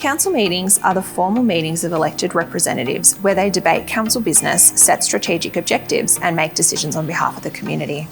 Council meetings are the formal meetings of elected representatives where they debate council business, set strategic objectives, and make decisions on behalf of the community.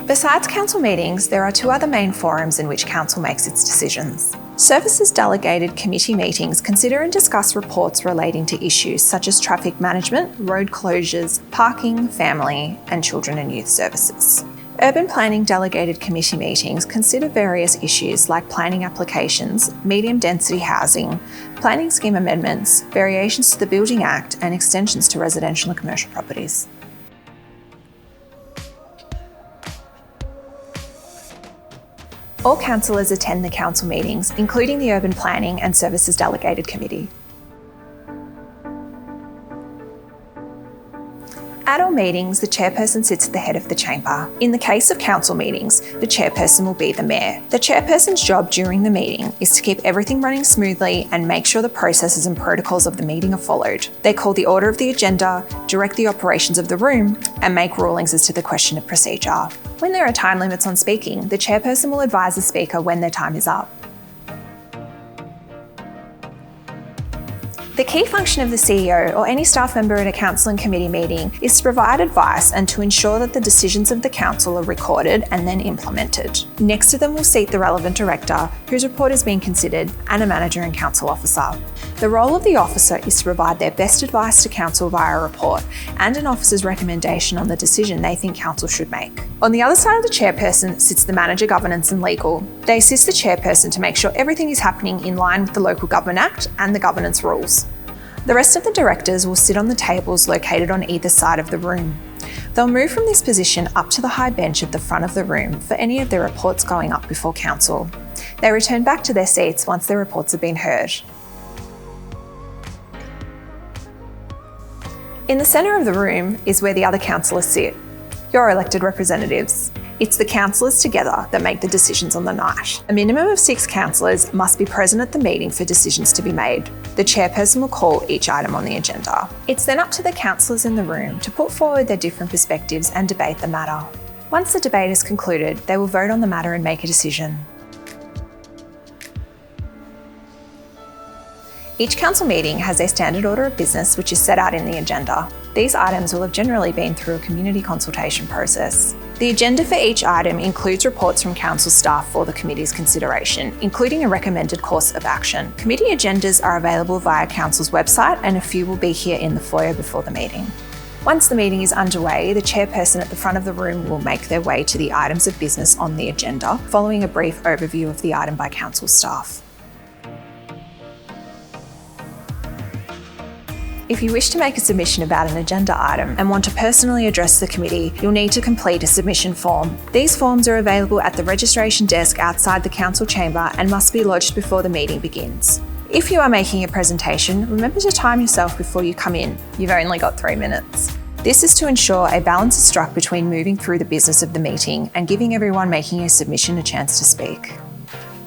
Besides council meetings, there are two other main forums in which council makes its decisions. Services delegated committee meetings consider and discuss reports relating to issues such as traffic management, road closures, parking, family, and children and youth services. Urban planning delegated committee meetings consider various issues like planning applications, medium density housing, planning scheme amendments, variations to the Building Act, and extensions to residential and commercial properties. All councillors attend the council meetings, including the Urban Planning and Services Delegated Committee. At all meetings, the chairperson sits at the head of the chamber. In the case of council meetings, the chairperson will be the mayor. The chairperson's job during the meeting is to keep everything running smoothly and make sure the processes and protocols of the meeting are followed. They call the order of the agenda, direct the operations of the room, and make rulings as to the question of procedure. When there are time limits on speaking, the chairperson will advise the speaker when their time is up. The key function of the CEO or any staff member at a council and committee meeting is to provide advice and to ensure that the decisions of the council are recorded and then implemented. Next to them will seat the relevant director, whose report is being considered, and a manager and council officer. The role of the officer is to provide their best advice to council via a report and an officer's recommendation on the decision they think council should make. On the other side of the chairperson sits the manager, governance and legal. They assist the chairperson to make sure everything is happening in line with the Local Government Act and the governance rules. The rest of the directors will sit on the tables located on either side of the room. They'll move from this position up to the high bench at the front of the room for any of their reports going up before council. They return back to their seats once their reports have been heard. In the centre of the room is where the other councillors sit, your elected representatives. It's the councillors together that make the decisions on the night. A minimum of 6 councillors must be present at the meeting for decisions to be made. The chairperson will call each item on the agenda. It's then up to the councillors in the room to put forward their different perspectives and debate the matter. Once the debate is concluded, they will vote on the matter and make a decision. Each council meeting has a standard order of business which is set out in the agenda. These items will have generally been through a community consultation process. The agenda for each item includes reports from council staff for the committee's consideration, including a recommended course of action. Committee agendas are available via council's website, and a few will be here in the foyer before the meeting. Once the meeting is underway, the chairperson at the front of the room will make their way to the items of business on the agenda, following a brief overview of the item by council staff. If you wish to make a submission about an agenda item and want to personally address the committee, you'll need to complete a submission form. These forms are available at the registration desk outside the council chamber and must be lodged before the meeting begins. If you are making a presentation, remember to time yourself before you come in. You've only got 3 minutes. This is to ensure a balance is struck between moving through the business of the meeting and giving everyone making a submission a chance to speak.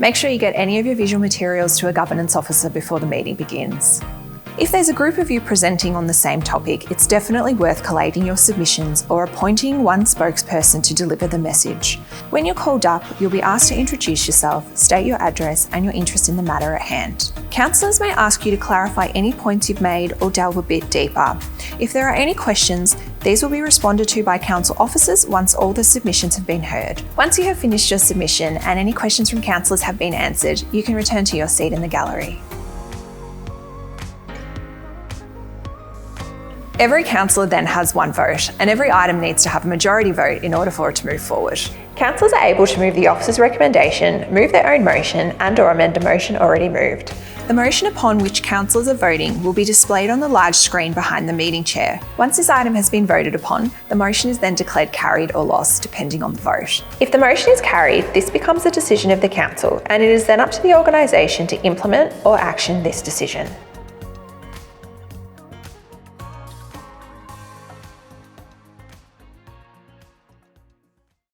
Make sure you get any of your visual materials to a governance officer before the meeting begins. If there's a group of you presenting on the same topic, it's definitely worth collating your submissions or appointing one spokesperson to deliver the message. When you're called up, you'll be asked to introduce yourself, state your address and your interest in the matter at hand. Councillors may ask you to clarify any points you've made or delve a bit deeper. If there are any questions, these will be responded to by council officers once all the submissions have been heard. Once you have finished your submission and any questions from councillors have been answered, you can return to your seat in the gallery. Every councillor then has one vote, and every item needs to have a majority vote in order for it to move forward. Councillors are able to move the officer's recommendation, move their own motion and/or amend a motion already moved. The motion upon which councillors are voting will be displayed on the large screen behind the meeting chair. Once this item has been voted upon, the motion is then declared carried or lost, depending on the vote. If the motion is carried, this becomes the decision of the council, and it is then up to the organisation to implement or action this decision.